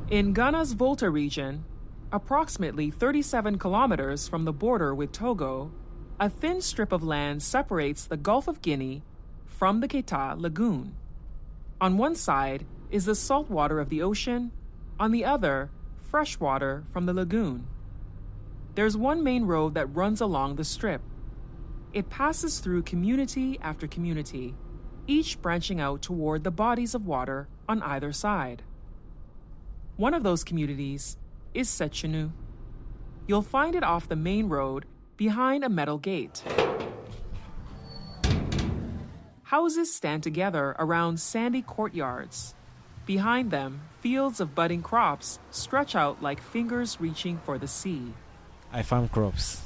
In Ghana's Volta region, approximately 37 kilometers from the border with Togo, a thin strip of land separates the Gulf of Guinea from the Keta Lagoon. On one side is the salt water of the ocean, on the other, fresh water from the lagoon. There's one main road that runs along the strip. It passes through community after community, each branching out toward the bodies of water on either side. One of those communities is Setsinu. You'll find it off the main road behind a metal gate. Houses stand together around sandy courtyards. Behind them, fields of budding crops stretch out like fingers reaching for the sea. I farm crops,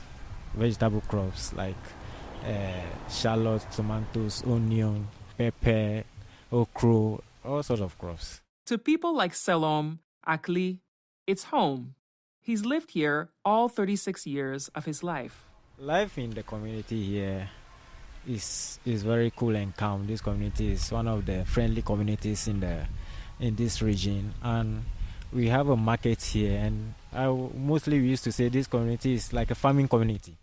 vegetable crops like shallots, tomatoes, onion, pepper, okra, all sorts of crops. To people like Selorm Akli, it's home. He's lived here all 36 years of his life. Life in the community here is very cool and calm. This community is one of the friendly communities in this region, and we have a market here, and mostly we used to say this community is like a farming community.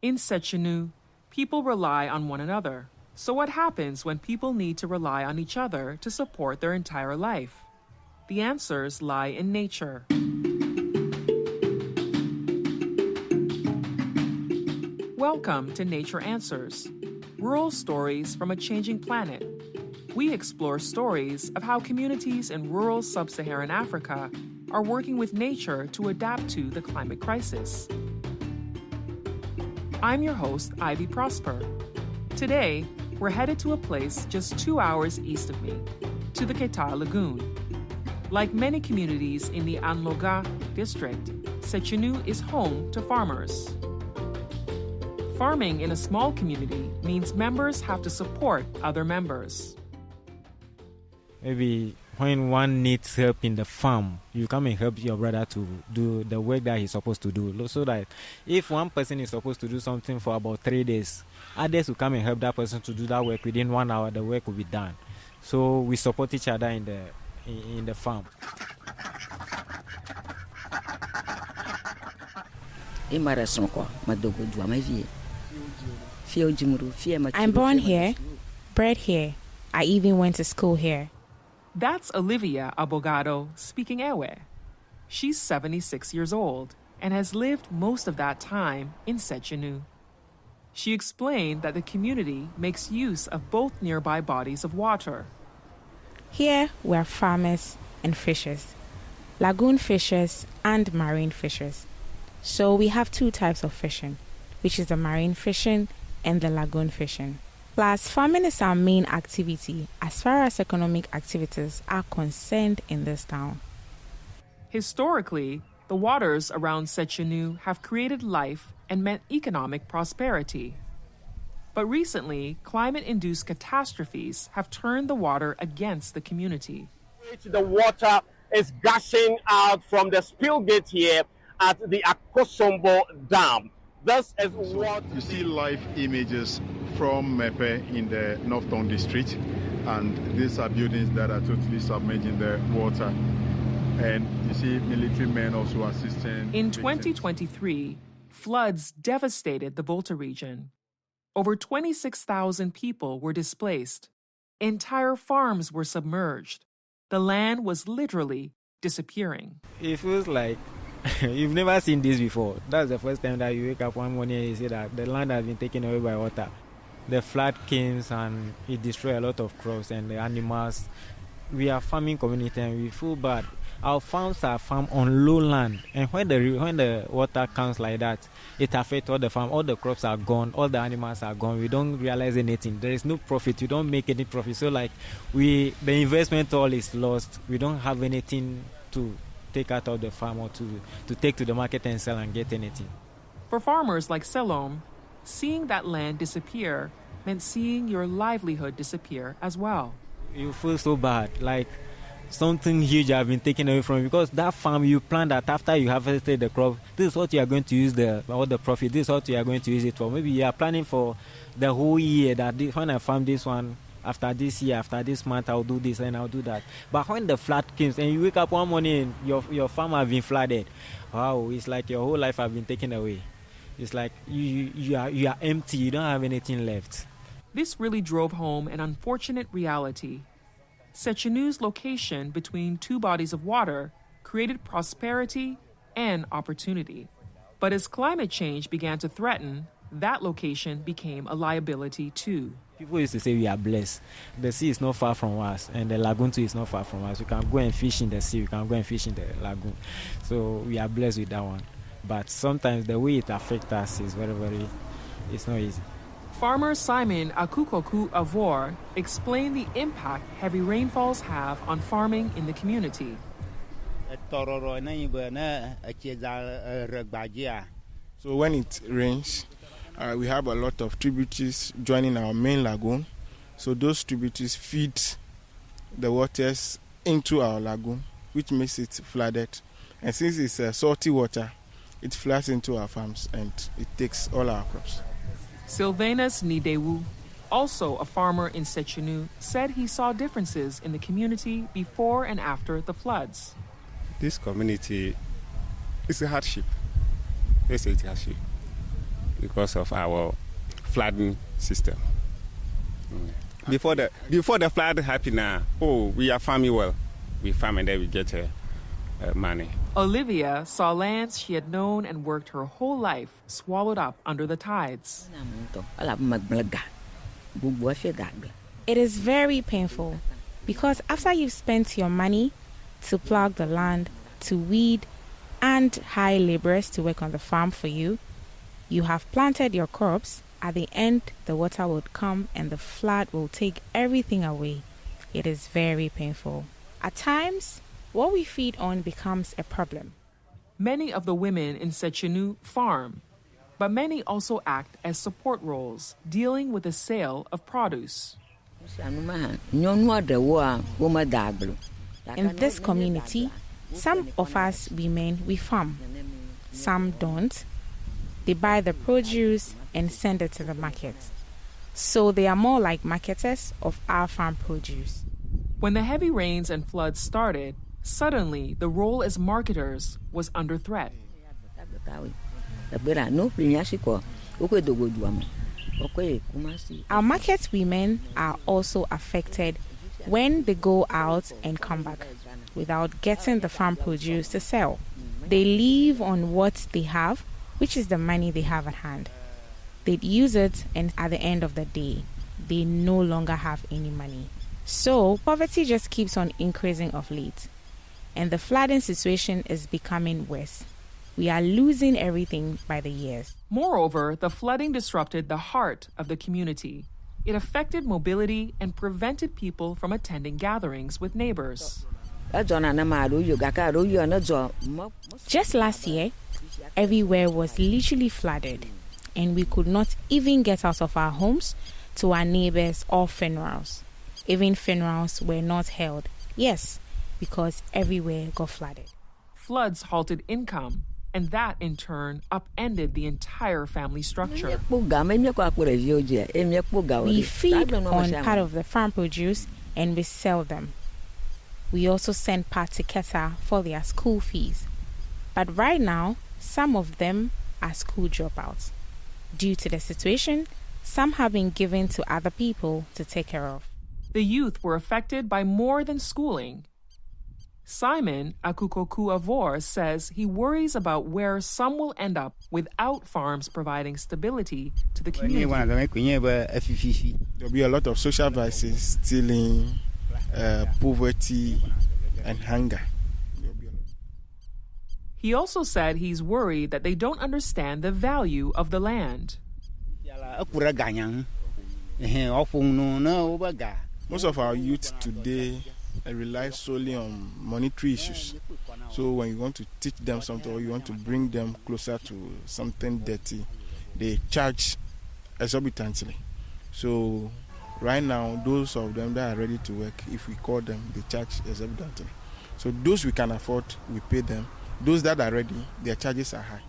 In Setsinu, people rely on one another. So what happens when people need to rely on each other to support their entire life? The answers lie in nature. Welcome to Nature Answers, rural stories from a changing planet. We explore stories of how communities in rural sub-Saharan Africa are working with nature to adapt to the climate crisis. I'm your host, Ivy Prosper. Today, we're headed to a place just 2 hours east of me, to the Keta Lagoon. Like many communities in the Anloga district, Setsinu is home to farmers. Farming in a small community means members have to support other members. Maybe when one needs help in the farm, you come and help your brother to do the work that he's supposed to do. So that if one person is supposed to do something for about 3 days, others will come and help that person to do that work. Within 1 hour, the work will be done. So we support each other in the farm. I'm born here, bred here. I even went to school here. That's Olivia Abogado speaking Ewe. She's 76 years old and has lived most of that time in Setsinu. She explained that the community makes use of both nearby bodies of water. Here we're farmers and fishers, lagoon fishers and marine fishers. So we have 2 types of fishing, which is the marine fishing and the lagoon fishing. Plus, farming is our main activity as far as economic activities are concerned in this town. Historically, the waters around Setsinu have created life and meant economic prosperity. But recently, climate-induced catastrophes have turned the water against the community. The water is gushing out from the spill gate here at the Akosombo Dam. This is what you see live images from Mepe in the Northern District, and these are buildings that are totally submerged in the water. And you see military men also assisting. In 2023, floods devastated the Volta region. Over 26,000 people were displaced. Entire farms were submerged. The land was literally disappearing. It feels like you've never seen this before. That's the first time that you wake up one morning and you see that the land has been taken away by water. The flood came and it destroyed a lot of crops and the animals. We are farming community and we feel bad. Our farms are farmed on low land, and when the water comes like that, it affects all the farm. All the crops are gone, all the animals are gone. We don't realize anything. There is no profit. We don't make any profit. So the investment all is lost. We don't have anything to take out of the farm or to take to the market and sell and get anything. For farmers like Selorm, seeing that land disappear meant seeing your livelihood disappear as well. You feel so bad, like something huge has been taken away from you, because that farm you plant that after you harvested the crop, this is what you are going to use all the profit. This is what you are going to use it for. Maybe you are planning for the whole year that when I farm this one, after this year, after this month, I'll do this and I'll do that. But when the flood comes and you wake up one morning, your farm has been flooded. Wow, it's like your whole life has been taken away. It's like you are empty. You don't have anything left. This really drove home an unfortunate reality. Setsinu's location between two bodies of water created prosperity and opportunity. But as climate change began to threaten, that location became a liability too. People used to say we are blessed. The sea is not far from us, and the lagoon too is not far from us. We can go and fish in the sea, we can go and fish in the lagoon. So we are blessed with that one. But sometimes the way it affects us is it's not easy. Farmer Simon Akukoku Avor explained the impact heavy rainfalls have on farming in the community. So when it rains, we have a lot of tributaries joining our main lagoon. So those tributaries feed the waters into our lagoon, which makes it flooded. And since it's salty water, it floods into our farms and it takes all our crops. Sylvanus Nyidewu, also a farmer in Setsinu, said he saw differences in the community before and after the floods. This community is a hardship. It's a hardship because of our flooding system. Before the flood happened, we are farming well. We farm and then we get money. Olivia saw lands she had known and worked her whole life swallowed up under the tides. It is very painful because after you've spent your money to plow the land, to weed, and hire laborers to work on the farm for you, you have planted your crops. At the end, the water will come and the flood will take everything away. It is very painful. At times, what we feed on becomes a problem. Many of the women in Setsinu farm, but many also act as support roles, dealing with the sale of produce. In this community, some of us women, we farm. Some don't. They buy the produce and send it to the market. So they are more like marketers of our farm produce. When the heavy rains and floods started, suddenly the role as marketers was under threat. Our market women are also affected when they go out and come back without getting the farm produce to sell. They live on what they have, which is the money they have at hand. They'd use it, and at the end of the day, they no longer have any money. So poverty just keeps on increasing of late, and the flooding situation is becoming worse. We are losing everything by the years. Moreover, the flooding disrupted the heart of the community. It affected mobility and prevented people from attending gatherings with neighbors. Just last year, everywhere was literally flooded, and we could not even get out of our homes to our neighbors or funerals. Even funerals were not held. Yes, because everywhere got flooded. Floods halted income, and that in turn upended the entire family structure. We feed on part of the farm produce and we sell them. We also send part to Keta for their school fees. But right now, some of them are school dropouts. Due to the situation, some have been given to other people to take care of. The youth were affected by more than schooling. Simon Akukoku Avor says he worries about where some will end up without farms providing stability to the community. There'll be a lot of social vices, stealing, poverty, and hunger. He also said he's worried that they don't understand the value of the land. Most of our youth today rely solely on monetary issues. So when you want to teach them something or you want to bring them closer to something dirty, they charge exorbitantly. So right now, those of them that are ready to work, if we call them, they charge exorbitantly. So those we can afford, we pay them. Those that are ready, their charges are high.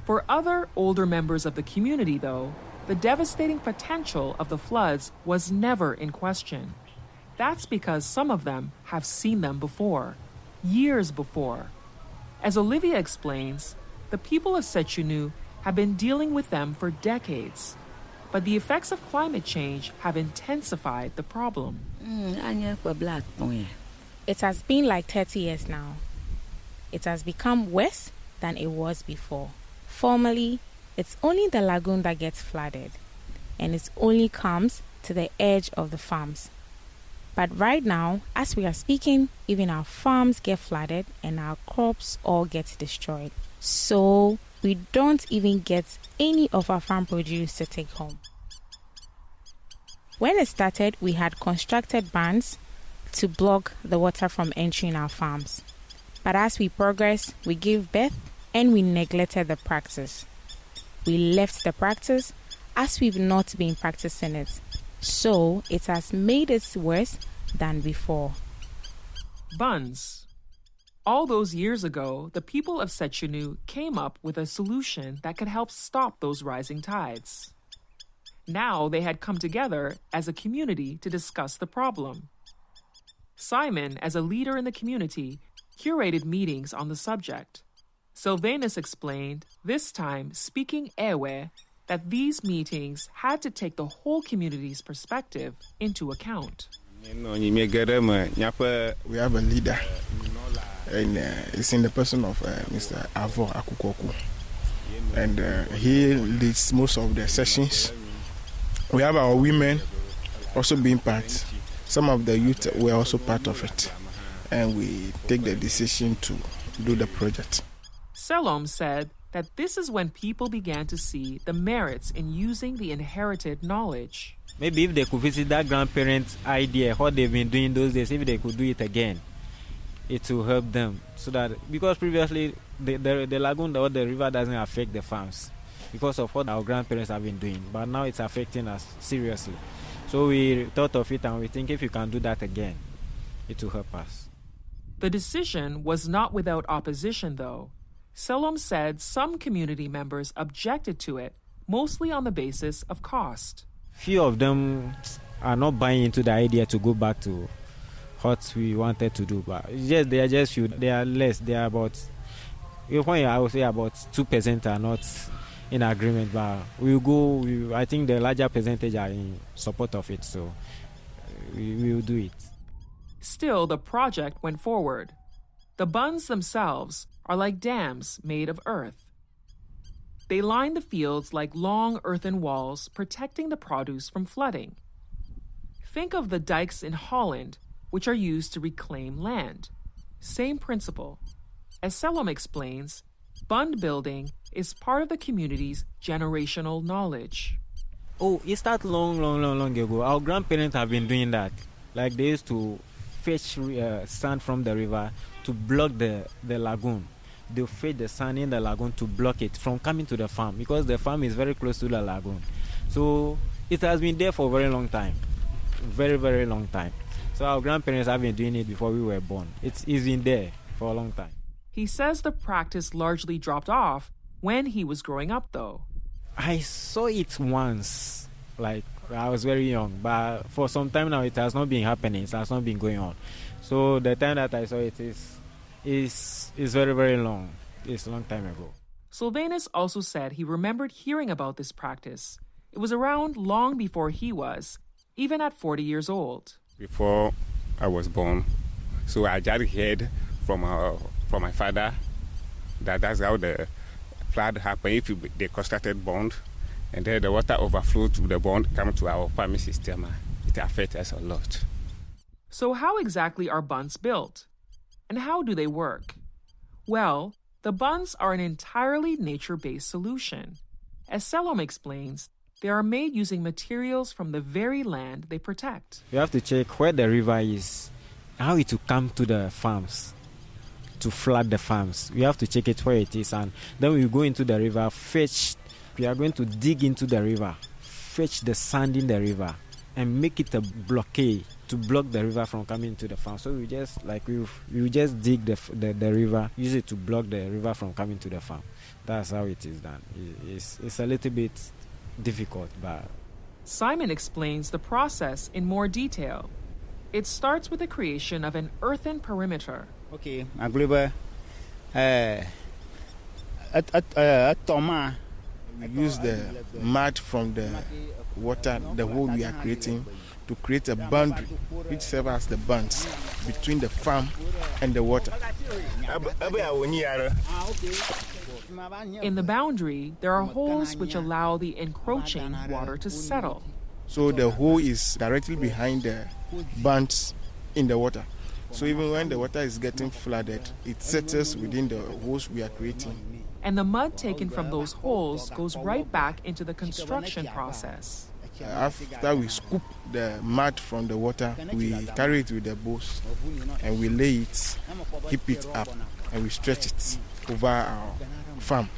For other older members of the community, though, the devastating potential of the floods was never in question. That's because some of them have seen them before, years before. As Olivia explains, the people of Setsinu have been dealing with them for decades, but the effects of climate change have intensified the problem. It has been like 30 years now. It has become worse than it was before. Formerly, it's only the lagoon that gets flooded, and it only comes to the edge of the farms. But right now, as we are speaking, even our farms get flooded and our crops all get destroyed. So we don't even get any of our farm produce to take home. When it started, we had constructed bunds to block the water from entering our farms. But as we progressed, we gave birth and we neglected the practice. We left the practice as we've not been practicing it. So it has made it worse than before. Bunds. All those years ago, the people of Setsinu came up with a solution that could help stop those rising tides. Now they had come together as a community to discuss the problem. Simon, as a leader in the community, curated meetings on the subject. Sylvanus explained, this time speaking Ewe, that these meetings had to take the whole community's perspective into account. We have a leader, and it's in the person of Mr. Avor Akukoku, and he leads most of the sessions. We have our women also being part. Some of the youth were also part of it, and we take the decision to do the project. Selorm said that this is when people began to see the merits in using the inherited knowledge. Maybe if they could visit that grandparents' idea, what they've been doing those days, if they could do it again, it will help them. So that, because previously the lagoon or the river doesn't affect the farms because of what our grandparents have been doing, but now it's affecting us seriously. So we thought of it and we think if you can do that again, it will help us. The decision was not without opposition, though. Selorm said some community members objected to it, mostly on the basis of cost. Few of them are not buying into the idea to go back to what we wanted to do, but they are just few. They are less. They are about, I would say about 2% are not in agreement, but I think the larger percentage are in support of it, so we will do it. Still, the project went forward. The bunds themselves are like dams made of earth. They line the fields like long earthen walls, protecting the produce from flooding. Think of the dikes in Holland, which are used to reclaim land. Same principle. As Selorm explains, bund building is part of the community's generational knowledge. Oh, it started long ago. Our grandparents have been doing that. Like they used to fetch sand from the river to block the lagoon. They fetch the sand in the lagoon to block it from coming to the farm because the farm is very close to the lagoon. So it has been there for a very long time. Very, very long time. So our grandparents have been doing it before we were born. It's been there for a long time. He says the practice largely dropped off when he was growing up, though. I saw it once, like I was very young, but for some time now it has not been happening. It has not been going on. So the time that I saw it is very, very long. It's a long time ago. Sylvanus also said he remembered hearing about this practice. It was around long before he was, even at 40 years old. Before I was born, so I just heard from my father that that's how the flood happened. If they constructed bond, and then the water overflowed to the bond, come to our farming system, it affects us a lot. So how exactly are bunds built? And how do they work? Well, the bunds are an entirely nature-based solution. As Selorm explains, they are made using materials from the very land they protect. We have to check where the river is, how it will come to the farms, to flood the farms. We have to check it where it is, and then we go into the river, we are going to dig into the river, fetch the sand in the river, and make it a blockade to block the river from coming to the farm. So we just we just dig the river, use it to block the river from coming to the farm. That's how it is done. It's a little bit difficult, but Simon explains the process in more detail. It starts with the creation of an earthen perimeter. Okay, we use the mud from the water, the hole we are creating, to create a boundary which serves as the bunds between the farm and the water. In the boundary, there are holes which allow the encroaching water to settle. So the hole is directly behind the bunds in the water. So even when the water is getting flooded, it settles within the holes we are creating. And the mud taken from those holes goes right back into the construction process. After we scoop the mud from the water, we carry it with the bows and we lay it, heap it up, and we stretch it over our farm.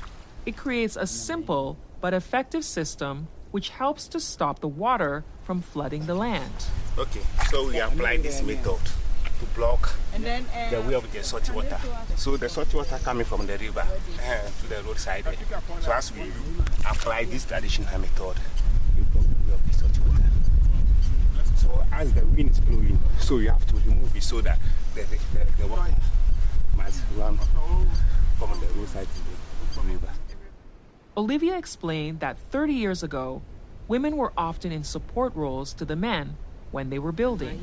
It creates a simple but effective system which helps to stop the water from flooding the land. Okay, so we apply this method to block the way of the salty water. So the salty water coming from the river to the roadside. So as we apply this traditional method, we block the way of the salty water. So as the wind is blowing, so you have to remove it so that the water must run from the roadside to the river. Olivia explained that 30 years ago, women were often in support roles to the men when they were building.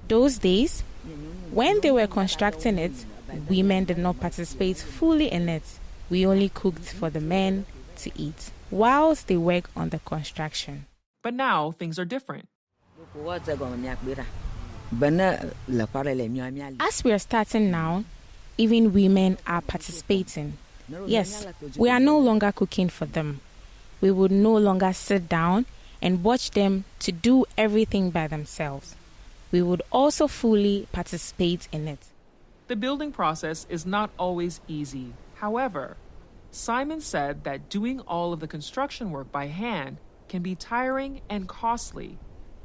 Those days, when they were constructing it, women did not participate fully in it. We only cooked for the men to eat whilst they worked on the construction. But now things are different. As we are starting now, even women are participating. Yes, we are no longer cooking for them. We would no longer sit down and watch them to do everything by themselves. We would also fully participate in it. The building process is not always easy. However, Simon said that doing all of the construction work by hand can be tiring and costly.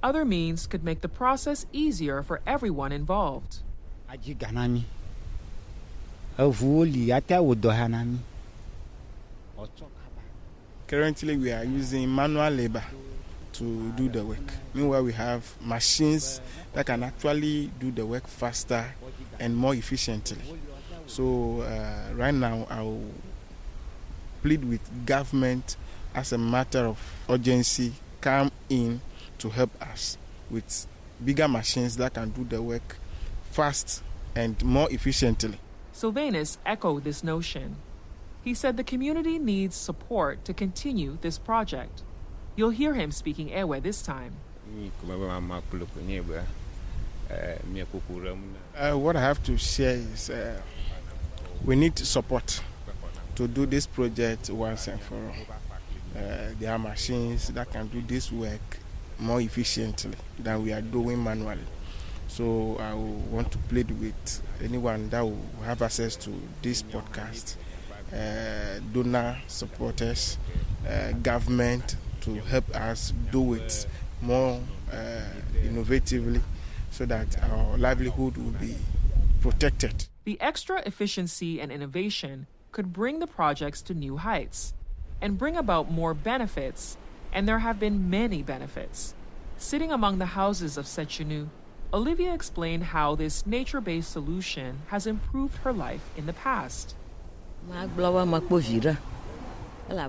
Other means could make the process easier for everyone involved. Currently, we are using manual labor to do the work. Meanwhile, we have machines that can actually do the work faster and more efficiently. So right now, I will plead with government as a matter of urgency, come in to help us with bigger machines that can do the work fast and more efficiently. Sylvanus echoed this notion. He said the community needs support to continue this project. You'll hear him speaking Ewe this time. What I have to share is we need support to do this project once and for all. There are machines that can do this work more efficiently than we are doing manually. So I want to plead with anyone that will have access to this podcast, donor supporters, government, to help us do it more innovatively so that our livelihood will be protected. The extra efficiency and innovation could bring the projects to new heights and bring about more benefits, and there have been many benefits. Sitting among the houses of Setsinu, Olivia explained how this nature-based solution has improved her life in the past.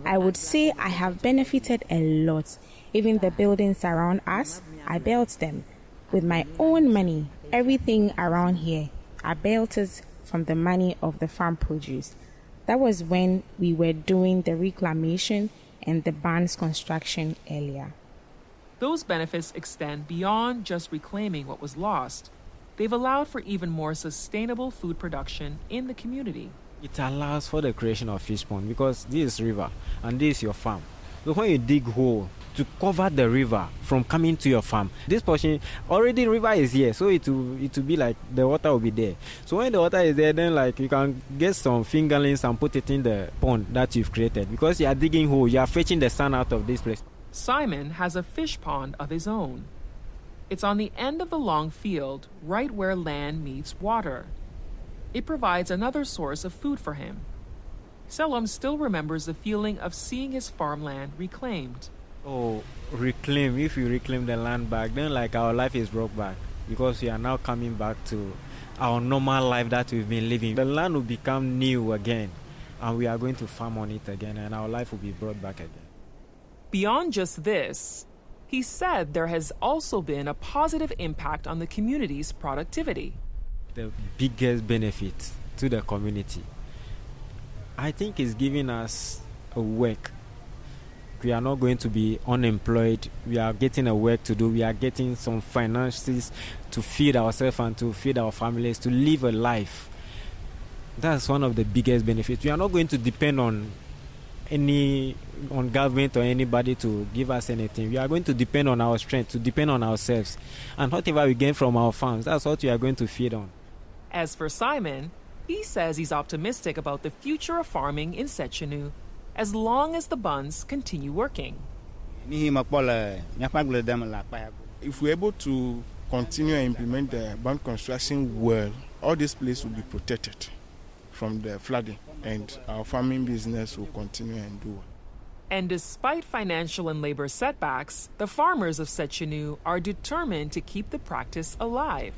I would say I have benefited a lot. Even the buildings around us, I built them with my own money. Everything around here, I built it from the money of the farm produce. That was when we were doing the reclamation and the bunds construction earlier. Those benefits extend beyond just reclaiming what was lost. They've allowed for even more sustainable food production in the community. it allows for the creation of fish pond because this is river and this is your farm. So when you dig hole to cover the river from coming to your farm, this portion already river is here, so it will be like the water will be there. So when the water is there, then like you can get some fingerlings and put it in the pond that you've created because you are digging hole, you are fetching the sand out of this place. Simon has a fish pond of his own. It's on the end of the long field, right where land meets water. It provides another source of food for him. Selorm still remembers the feeling of seeing his farmland reclaimed. Oh, reclaim. If you reclaim the land back, then like our life is brought back because we are now coming back to our normal life that we've been living. The land will become new again and we are going to farm on it again and our life will be brought back again. Beyond just this, he said there has also been a positive impact on the community's productivity. The biggest benefit to the community, I think, is giving us a work. We are not going to be unemployed. We are getting a work to do. We are getting some finances to feed ourselves and to feed our families, to live a life. That's one of the biggest benefits. We are not going to depend on government or anybody to give us anything. We are going to depend on our strength, to depend on ourselves. And whatever we gain from our farms, that's what we are going to feed on. As for Simon, he says he's optimistic about the future of farming in Setsinu, as long as the bunds continue working. If we're able to continue and implement the bund construction well, all this place will be protected from the flooding and our farming business will continue and do well. And despite financial and labor setbacks, the farmers of Setsinu are determined to keep the practice alive.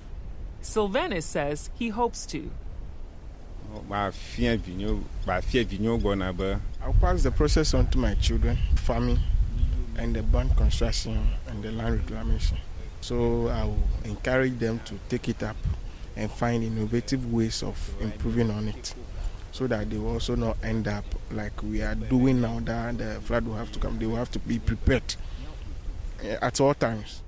Sylvanus says he hopes to. I'll pass the process on to my children, farming and the bund construction and the land reclamation. So I will encourage them to take it up and find innovative ways of improving on it so that they will also not end up like we are doing now, that the flood will have to come. They will have to be prepared at all times.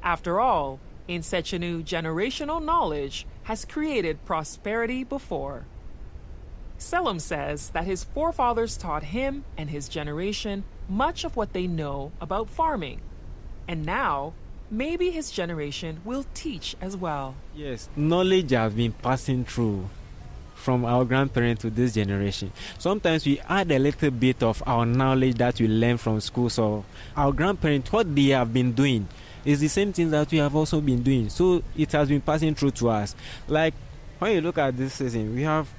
After all, in Setsinu, generational knowledge has created prosperity before. Selorm says that his forefathers taught him and his generation much of what they know about farming. And now, maybe his generation will teach as well. Yes, knowledge has been passing through from our grandparents to this generation. Sometimes we add a little bit of our knowledge that we learn from school. So our grandparents, what they have been doing is the same thing that we have also been doing. So it has been passing through to us. Like when you look at this season, we have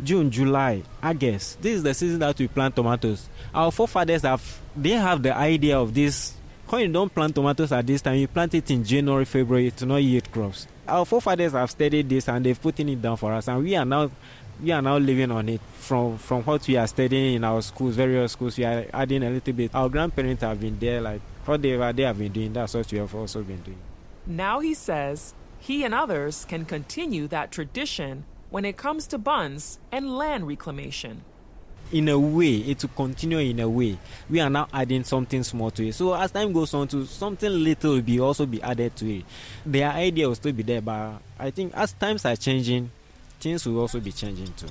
June, July, August. This is the season that we plant tomatoes. Our forefathers have the idea of this. When you don't plant tomatoes at this time, you plant it in January, February to not yield crops. Our forefathers have studied this and they've put it down for us, and we are now living on it from what we are studying in our schools, various schools. We are adding a little bit. Our grandparents have been there, like whatever they have been doing, that's what we have also been doing. Now he says he and others can continue that tradition when it comes to bunds and land reclamation. In a way, it will continue in a way. We are now adding something small to it. So as time goes on, to something little will also be added to it. Their idea will still be there, but I think as times are changing, things will also be changing too.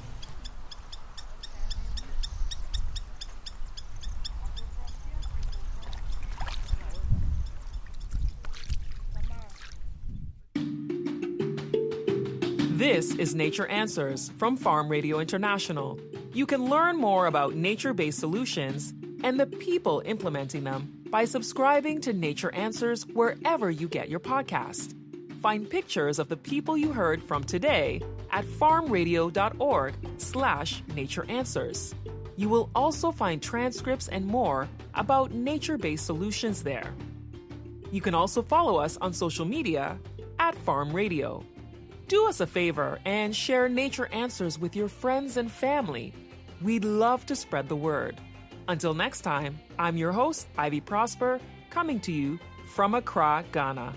This is Nature Answers from Farm Radio International. You can learn more about nature-based solutions and the people implementing them by subscribing to Nature Answers wherever you get your podcast. Find pictures of the people you heard from today at farmradio.org/natureanswers. You will also find transcripts and more about nature-based solutions there. You can also follow us on social media at Farm Radio. Do us a favor and share Nature Answers with your friends and family. We'd love to spread the word. Until next time, I'm your host, Ivy Prosper, coming to you from Accra, Ghana.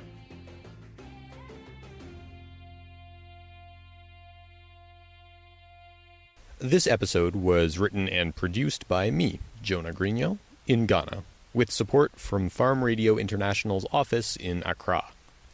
This episode was written and produced by me, Jonah Grigno, in Ghana, with support from Farm Radio International's office in Accra.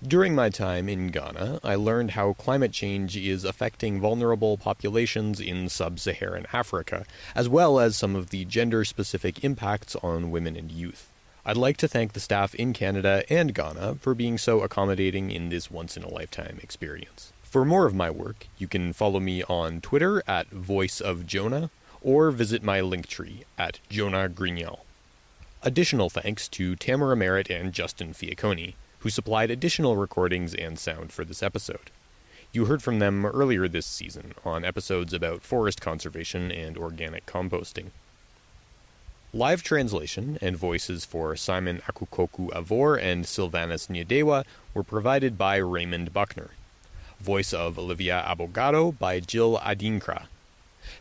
During my time in Ghana, I learned how climate change is affecting vulnerable populations in sub-Saharan Africa, as well as some of the gender-specific impacts on women and youth. I'd like to thank the staff in Canada and Ghana for being so accommodating in this once-in-a-lifetime experience. For more of my work, you can follow me on Twitter at VoiceOfJonah, or visit my Linktree at Jonah Grigno. Additional thanks to Tamara Merritt and Justin Fiacconi, who supplied additional recordings and sound for this episode. You heard from them earlier this season on episodes about forest conservation and organic composting. Live translation and voices for Simon Akukoku Avor and Sylvanus Nyidewu were provided by Raymond Buckner. Voice of Olivia Abogado by Jill Adinkra.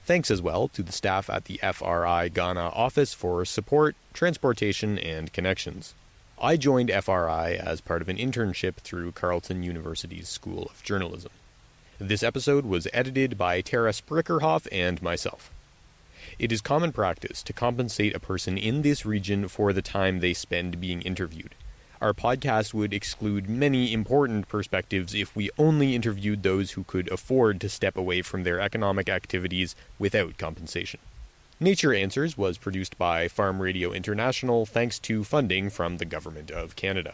Thanks as well to the staff at the FRI Ghana office for support, transportation, and connections. I joined FRI as part of an internship through Carleton University's School of Journalism. This episode was edited by Tara Sprickerhoff and myself. It is common practice to compensate a person in this region for the time they spend being interviewed. Our podcast would exclude many important perspectives if we only interviewed those who could afford to step away from their economic activities without compensation. Nature Answers was produced by Farm Radio International thanks to funding from the Government of Canada.